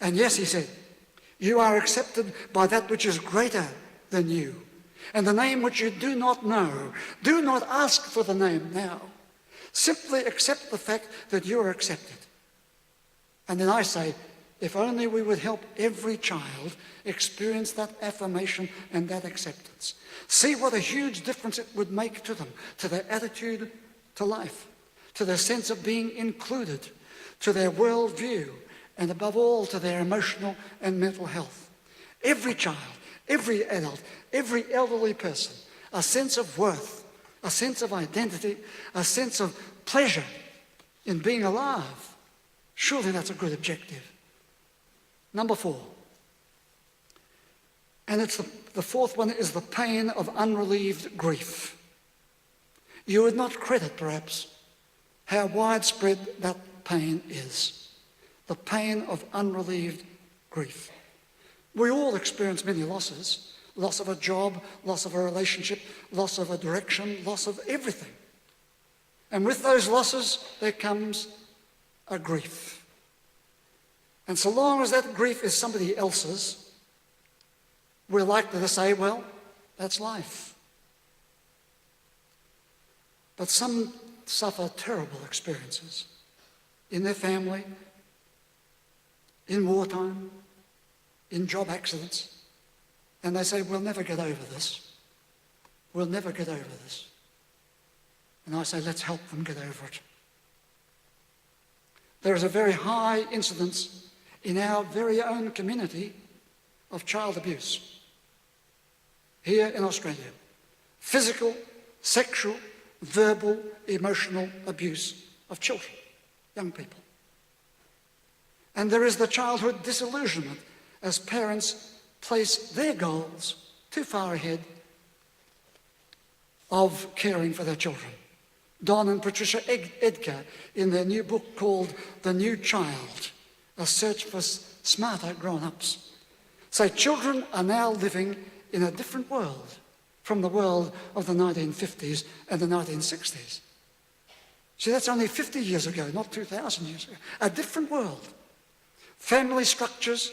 And yes, he said, you are accepted by that which is greater than you. And the name which you do not know, do not ask for the name now. Simply accept the fact that you are accepted. And then I say, if only we would help every child experience that affirmation and that acceptance. See what a huge difference it would make to them, to their attitude to life, to their sense of being included, to their worldview, and above all, to their emotional and mental health. Every child, every adult, every elderly person, a sense of worth, a sense of identity, a sense of pleasure in being alive. Surely that's a good objective. Number 4. And it's the fourth one is the pain of unrelieved grief. You would not credit, perhaps, how widespread that pain is. The pain of unrelieved grief. We all experience many losses. Loss of a job, loss of a relationship, loss of a direction, loss of everything. And with those losses, there comes a grief. And so long as that grief is somebody else's, we're likely to say, well, that's life. But some suffer terrible experiences in their family, in wartime, in job accidents, and they say, we'll never get over this. We'll never get over this. And I say, let's help them get over it. There is a very high incidence in our very own community of child abuse here in Australia. Physical, sexual, verbal, emotional abuse of children, young people. And there is the childhood disillusionment as parents place their goals too far ahead of caring for their children. Don and Patricia Edgar, in their new book called The New Child, A Search for Smarter Grown-Ups, say children are now living in a different world from the world of the 1950s and the 1960s. See, that's only 50 years ago, not 2,000 years ago. A different world. Family structures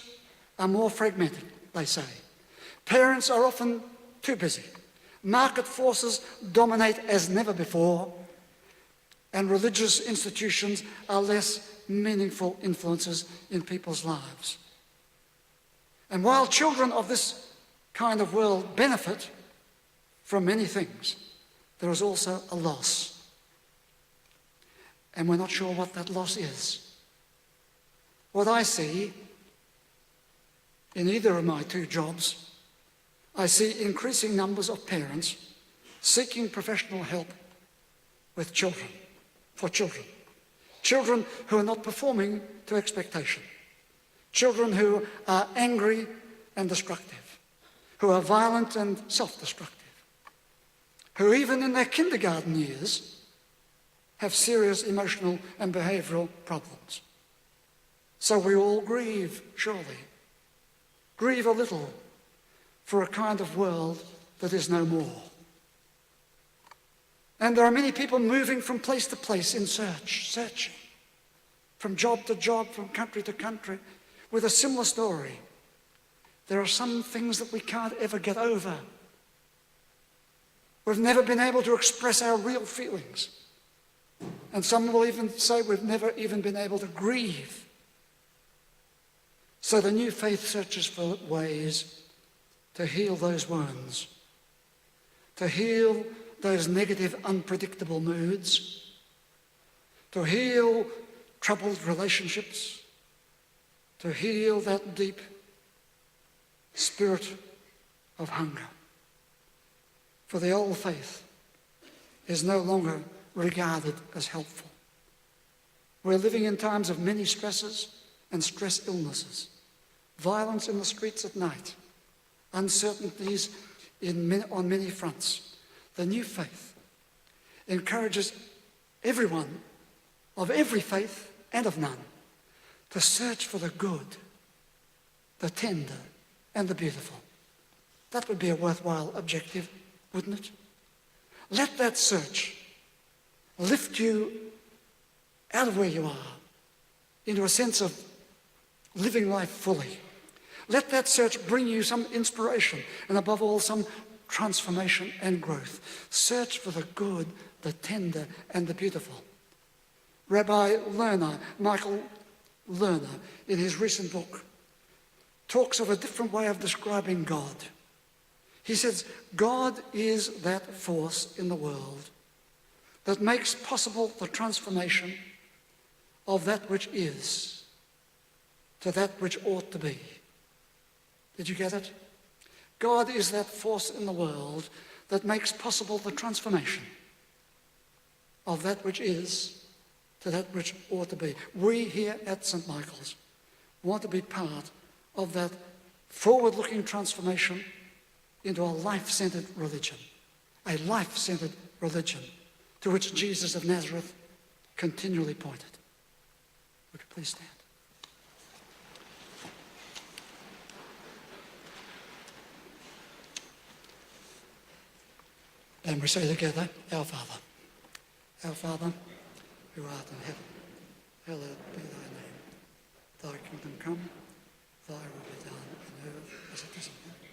are more fragmented, they say. Parents are often too busy. Market forces dominate as never before, and religious institutions are less meaningful influences in people's lives. And while children of this kind of world benefit from many things, there is also a loss. And we're not sure what that loss is. What I see in either of my two jobs, I see increasing numbers of parents seeking professional help with children, for children. Children who are not performing to expectation. Children who are angry and destructive, who are violent and self-destructive, who even in their kindergarten years have serious emotional and behavioural problems. So we all grieve, surely. Grieve a little for a kind of world that is no more. And there are many people moving from place to place in searching, from job to job, from country to country, with a similar story. There are some things that we can't ever get over. We've never been able to express our real feelings. And some will even say we've never even been able to grieve. So the new faith searches for ways to heal those wounds, to heal those negative, unpredictable moods, to heal troubled relationships, to heal that deep spirit of hunger. For the old faith is no longer regarded as helpful. We're living in times of many stresses and stress illnesses, violence in the streets at night, uncertainties on many fronts. The new faith encourages everyone of every faith and of none to search for the good, the tender, and the beautiful. That would be a worthwhile objective, wouldn't it? Let that search lift you out of where you are into a sense of living life fully. Let that search bring you some inspiration and above all some transformation and growth. Search for the good, the tender and the beautiful. Rabbi Lerner, Michael Lerner, in his recent book, talks of a different way of describing God. He says, God is that force in the world that makes possible the transformation of that which is to that which ought to be. Did you get it? God is that force in the world that makes possible the transformation of that which is to that which ought to be. We here at St. Michael's want to be part of that forward-looking transformation into a life-centered religion. A life-centered religion to which Jesus of Nazareth continually pointed. Would you please stand? And we say together, Our Father. Our Father, who art in heaven, hallowed be thy name. Thy kingdom come, thy will be done on earth as it is in heaven.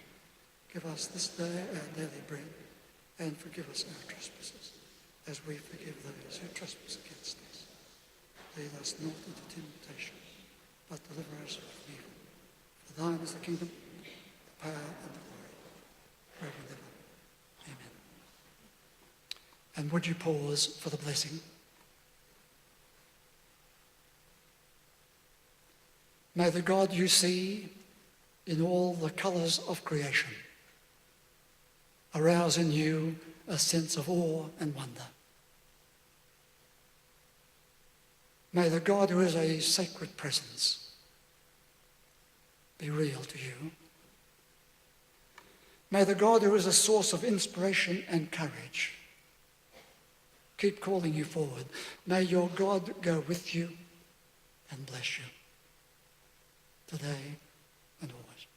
Give us this day our daily bread, and forgive us our trespasses, as we forgive those who trespass against us. Lead us not into temptation, but deliver us from evil. For thine is the kingdom, the power, and the glory, forever and ever. Amen. And would you pause for the blessing? May the God you see in all the colours of creation arouse in you a sense of awe and wonder. May the God who is a sacred presence be real to you. May the God who is a source of inspiration and courage keep calling you forward. May your God go with you and bless you today and always.